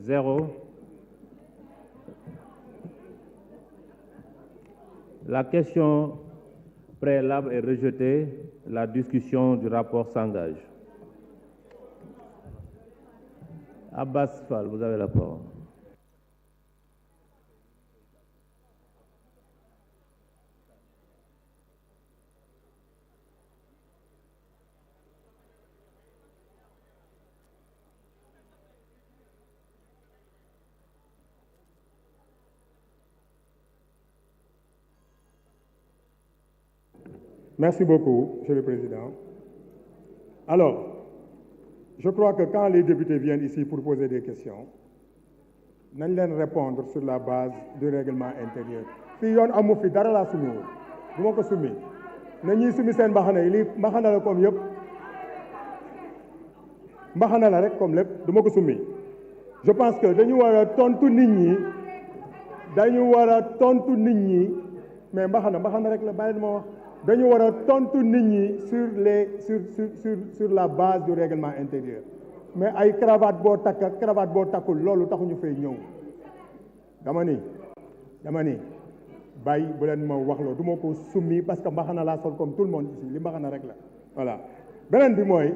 0. La question préalable est rejetée. La discussion du rapport s'engage. Abbas Fall, vous avez la parole. Merci beaucoup, Monsieur le Président. Alors, je crois que quand les députés viennent ici pour poser des questions, nañ leen répondre sur la base du règlement intérieur. fii yoon amu fi dara laa sumi woon du ma ko sumi na ñuy sumi seen mbaxana yi lii mbaxana la comme yëpp mbaxana la rek comme lépp du ma ko sumi je pense que dañu war a tontu nit ñi mais mbaxana rek la bàyyi ma wax dañu war a tontu nit ñi sur la base du règlement intérieur mais ay cravate boo takk ak cravate boo takkul loolu taxuñu fay ñëw dama ni bàyyi bu leen ma wax loo du ma ko summi parce que mbaxana laa sol comme tout le monde ici li mbaxana rek la voilà beneen bi mooy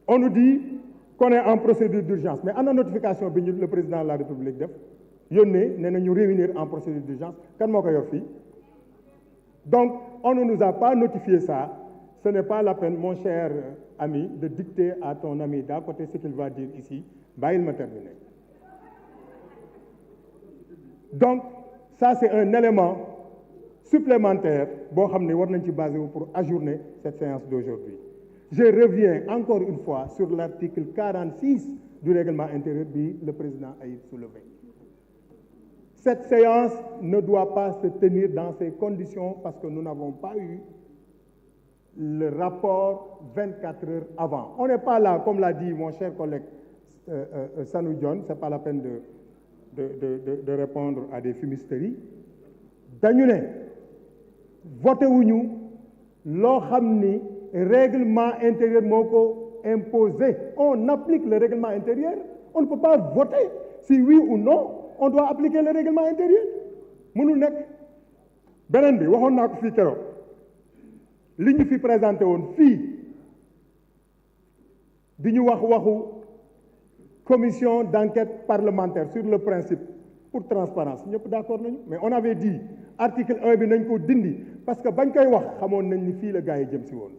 on nous dit qu'on est en procédure d'urgence mais ana notification bi ñu le président de la République def yónnee nee na ñu réunir en procédure d'urgence kan moo ko yor fii donc on ne nous a pas notifié ça. Ce n'est pas la peine, mon cher ami, de dicter à ton ami d'à côté ce qu'il va dire ici. Il m'a terminé. Donc, ça c'est un élément supplémentaire pour ajourner cette séance d'aujourd'hui. Je reviens encore une fois sur l'article 46 du règlement intérieur que le président a soulevé. Cette séance ne doit pas se tenir dans ces conditions parce que nous n'avons pas eu le rapport 24 heures avant. On n'est pas là, comme l'a dit mon cher collègue Sanou Dione, ce n'est pas la peine de répondre à des fumisteries. Dañu ne voté wuñu loo xam ni règlement intérieur moo ko imposé. On applique le règlement intérieur. On ne peut pas voter si oui ou non. On doit appliquer le règlement intérieur mënul nekk beneen bi waxoon naa ko fii keroog li ñu fi présenté woon fii di ñu waxu commission d'enquête parlementaire sur le principe pour transparence ñëpp d'accord nañu mais on avait dit article 1 bi nañ ko dindi parce que bañ koy wax xamoon nañ ni fii la gars yi jëm si woon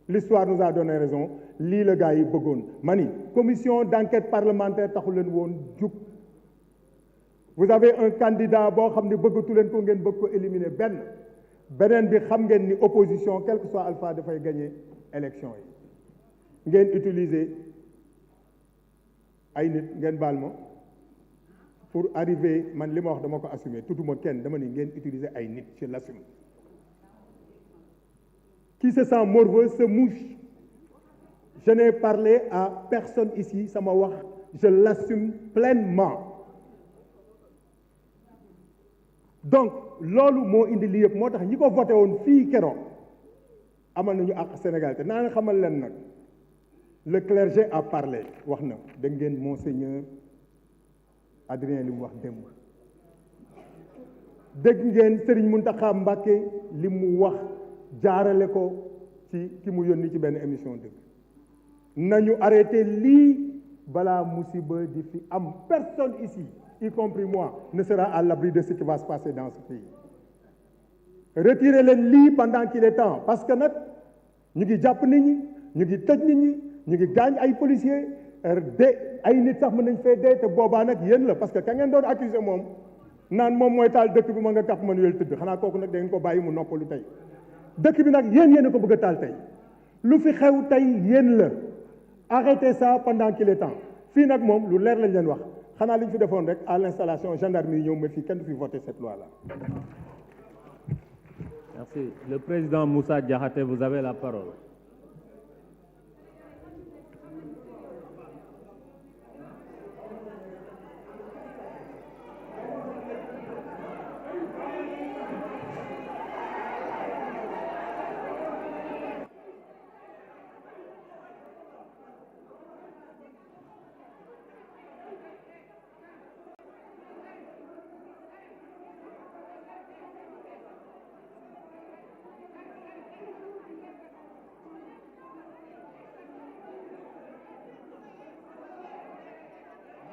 l'histoire nous a donné raison lii la gars yi bëggoon ma ni commission d'enquête parlementaire taxu leen woon jug. Vous avez un candidat boo xam ne bëggatu leen ko ngeen bëgg ko éliminer beneen bi xam ngeen ni opposition quel que soit alpha dafay gagner élection yi ngeen utiliser ay nit ngeen baal ma pour arriver man li ma wax dama ko assumer tudduma kenn dama ni ngeen utiliser ay nit je l'assume qui se sent morveux se mouche je n'ai parlé à personne ici sama wax je l'assume pleinement. Donc loolu moo indi lii yëpp moo tax ñi ko voté woon fii keroog amal nañu ak Sénégal te naa nga xamal leen nag le clergé a parlé wax na dégg ngeen monseigneur Adrien li mu wax démb dégg ngeen Serigne Mountakha Mbacké li mu wax jaarale ko ci ki mu yónni ci benn émission dëgg nañu arrêté lii balaa musiba di fi am personne ici y compris moi, ne sera à l'abri de ce qui va se passer dans ce pays. Retirez leen lii pendant qu'il est temps parce que nag ñu ngi jàpp nit ñi ñu ngi tëj nit ñi ñu ngi gaañ ay policiers ay nit sax mën nañ fee dee te boobaa nag yéen la parce que ka ngeen doon accusé moom naan moom mooy taal dëkk bi ma nga Cap Manuel tëdd xanaa kooku nag da ngeen ko bàyyi mu noppalu tey dëkk bi nag yéen a ko bëgg a taal tey lu fi xew tey yéen la arrêtez ça pendant qu'il est temps fii nag moom lu leer lañ leen wax. xanaa li ñu fi defoon rek à l'installation gendarmerie ñëw mais fii kenn du fi voter cette loi-là. Merci. Le président Moussa Diakhaté, vous avez la parole.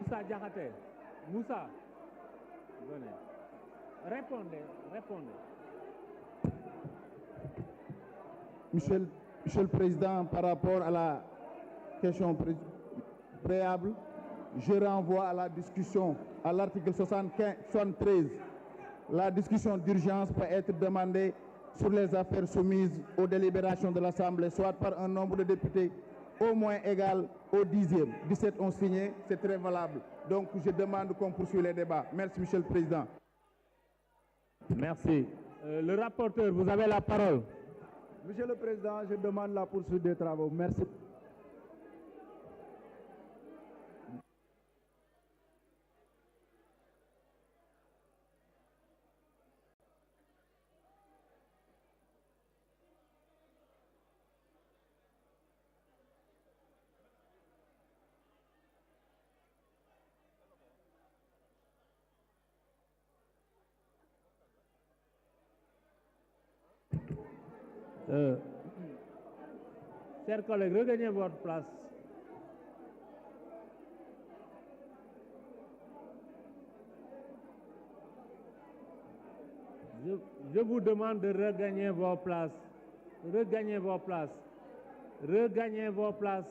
Moussa Diakhaté. Moussa, venez. Répondez. Monsieur le Président, par rapport à la question préalable, je renvoie à la discussion à l'article 73. La discussion d'urgence peut être demandée sur les affaires soumises aux délibérations de l'Assemblée, soit par un nombre de députés au moins égal au 10e. 17 ont signé, c'est très valable. Donc je demande qu'on poursuive les débats. Merci, Monsieur le Président. Merci. Le rapporteur, vous avez la parole. Monsieur le Président, je demande la poursuite des travaux. Merci. Chers collègues, regagnez votre place. Je vous demande de regagner vos places. Regagnez vos places. Regagnez vos places.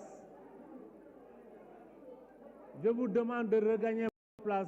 Je vous demande de regagner vos places.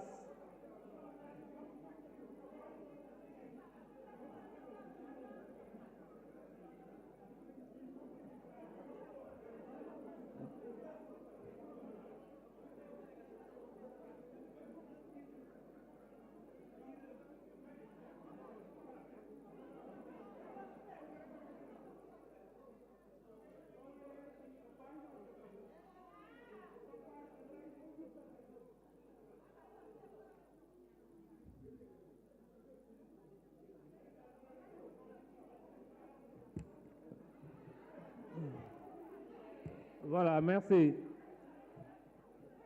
Voilà, merci.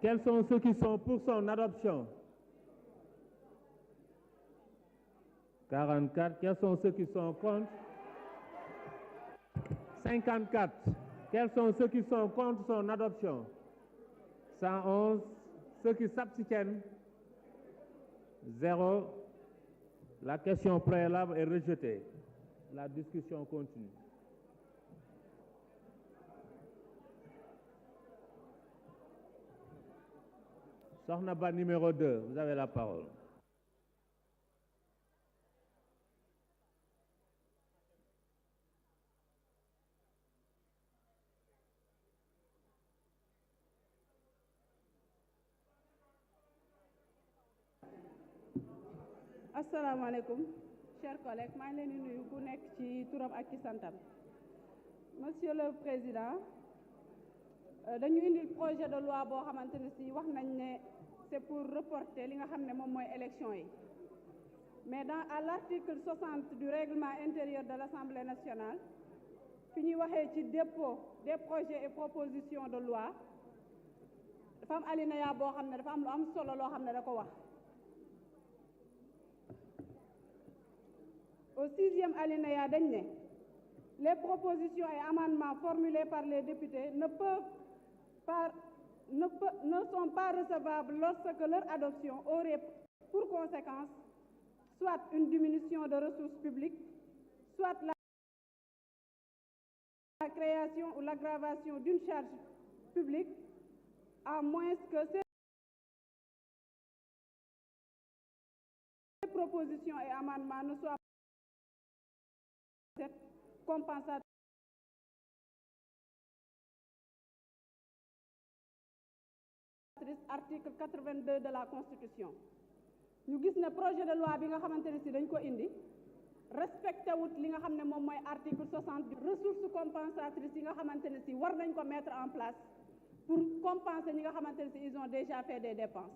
Quels sont ceux qui sont pour son adoption? 44. Quels sont ceux qui sont contre? 54. Quels sont ceux qui sont contre son adoption? 111. Ceux qui s'abstiennent? 0. La question préalable est rejetée. La discussion continue. Sokhna Ba numéro 2, vous avez la parole. asalaamaaleykum chers collègues, maa ngi leen di nuyu ku nekk ci turam ak ci santam. Monsieur le Président, dañu indil projet de loi boo xamante ne si wax nañ ne c'est pour reporter li nga xam ne moom mooy élection yi. Mais à l'article 60 du règlement intérieur de l'Assemblée nationale, fi ñuy waxee ci dépôt des projets et propositions de loi, dafa am alinéa boo xam ne dafa am lu am solo loo xam ne da ko wax. Au 6e alinéa dañ ne les propositions et amendements formulés par les députés ne sont pas recevables lorsque leur adoption aurait pour conséquence soit une diminution de ressources publiques, soit la création ou l'aggravation d'une charge publique, à moins que ces propositions et amendements ne soient cette compensatrice article 82 de la Constitution. ñu gis ne projet de loi bi nga xamante ne si dañ ko indi respecté wut li nga xam ne moom mooy article 60 ressources compensatrices yi nga xamante ne si war nañ ko mettre en place pour compenser ñi nga xamante ne si ils ont déjà fait des dépenses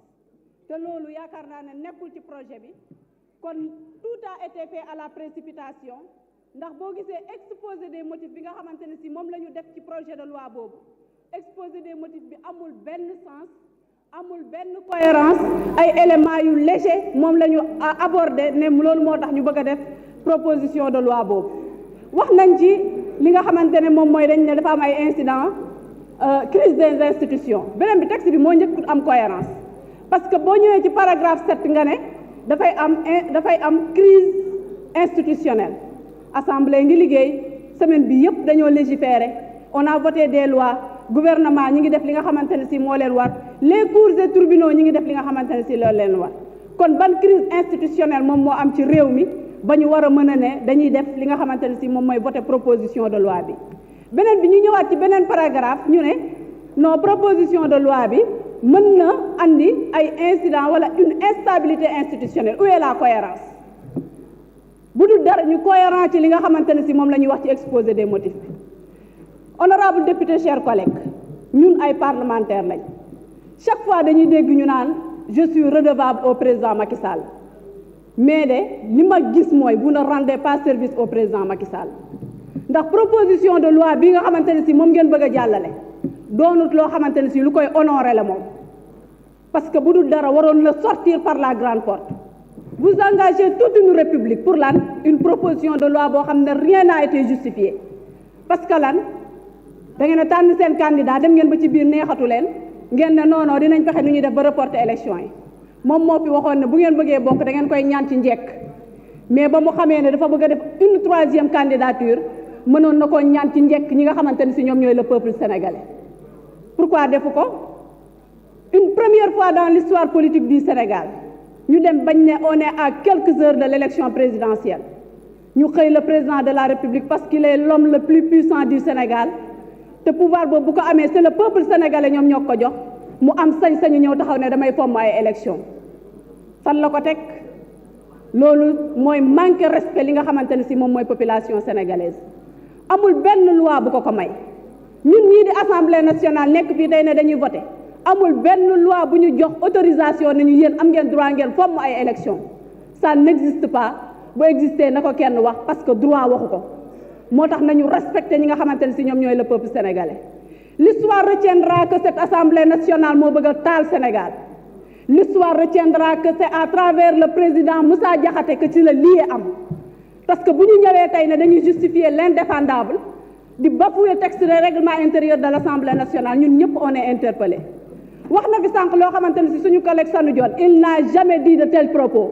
te loolu yaakaar naa ne nekkul ci projet bi kon tout a été fait à la précipitation ndax boo gisee exposé des motifs bi nga xamante ne si moom la ñu def ci projet de loi boobu exposé des motifs bi amul benn sens amul benn cohérence ay éléments yu léger moom la ñu abordé ne loolu moo tax ñu bëgg a def proposition de loi boobu wax nañ ci li nga xamante ne moom mooy dañ ne dafa am ay incidents crise des institutions beneen bi texte bi moo njëkk am cohérence parce que boo ñëwee ci paragraphe 7 nga ne dafay am crise institutionnelle. Assemblée ngi liggéey semaine bi yëpp dañoo légiférer on a voté des lois gouvernement ñi ngi def li nga xamante ne si moo leen war les cours et tribunaux ñi ngi def li nga xamante ne si loolu leen war kon ban crise institutionnelle moom moo am ci réew mi ba ñu war a mën a ne dañuy def li nga xamante ne si moom mooy voté proposition de loi bi. beneen bi ñu ñëwaat ci beneen paragraphe ñu ne non proposition de loi bi mën na andi ay incident wala une instabilité institutionnelle. Où est la cohérence bu dul dara ñu cohérent ci li nga xamante ne si moom la ñuy wax ci exposé des motifs bi. Honorable député, chers collègues, ñun ay parlementaires lañ chaque fois dañuy dégg ñu naan je suis redevable au président Macky Sall mais de li ma gis mooy vous ne rendez pas service au président Macky Sall ndax proposition de loi bi nga xamante ne si moom ngeen bëgg a jàllale doonut loo xamante ne si lu koy honorer la moom parce que bu dul dara waroon na sortir par la grande porte. Vous engagez toute une république pour lan une proposition de loi boo xam ne rien n'a été justifié parce que lan da ngeen a tànn seen candidat dem ngeen ba ci biir neexatu leen ngeen ne non non dinañ fexe nu ñuy def ba reporter élection yi moom moo fi waxoon ne bu ngeen bëggee bokk da ngeen koy ñaan ci njekk mais ba mu xamee ne dafa bëgg a def une troisième candidature mënoon na ko ñaan ci njekk ñi nga xamante ne si ñoom ñooy le peuple sénégalais. Pourquoi defu ko une première fois dans l'histoire politique du Sénégal ñu dem bañ ne on est à quelques heures de l'élection présidentielle ñu xëy le président de la République parce qu'il est l'homme le plus puissant du Sénégal te pouvoir boobu bu ko amee c'est le peuple sénégalais ñoom ñoo ko jox mu am sañ-sañu ñëw taxaw ne damay fomm ay élection fan la ko teg loolu mooy manquer respect li nga xamante ne si moom mooy population sénégalaise. Amul benn loi bu ko may ñun ñii di assemblée nationale nekk fii tey ne dañuy voter amul benn loi bu ñu jox autorisation nañu yéen am ngeen droit ngeen fomm ay élection ça n'existe pas bu exister na ko kenn wax parce que droit waxu ko moo tax nañu respecter ñi nga xamante ne si ñoom ñooy le peuple sénégalais. L'histoire retiendra que cette assemblée nationale moo bëgg a taal Sénégal. L'histoire retiendra que c'est à travers le président Moussa Diakhaté que ci la lii am parce que bu ñu ñëwee tey ne dañuy justifier l'indéfendable di bafouer texte de règlement intérieur de l'Assemblée nationale ñun ñëpp on est interpellés. wax na fi sànq loo xamante ne si suñu collègue Sanu Dione il n'a jamais dit de tels propos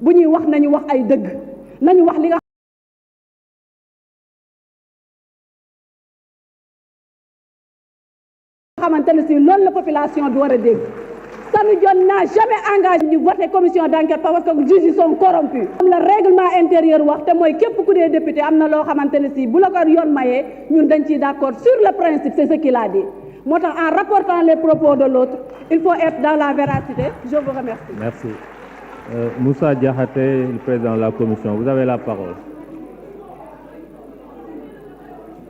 bu ñuy wax nañu wax ay dëgg nañu wax li nga xamante ne si loolu la population bi war a dégg. Sanu Dione n'a jamais engagé ñu voter commission d'enquête parce que juges yi sont corrompus. am la règlement intérieur wax te mooy képp ku dee député am na loo xamante ne si bu la ko yoon mayee ñun dañ ciy d'accord sur le principe c'est ce qu'il a dit. moo tax en rapportant les propos de l'autre il faut être dans la véracité. Je vous remercie. Merci. Moussa Diakhaté, le président de la commission, vous avez la parole.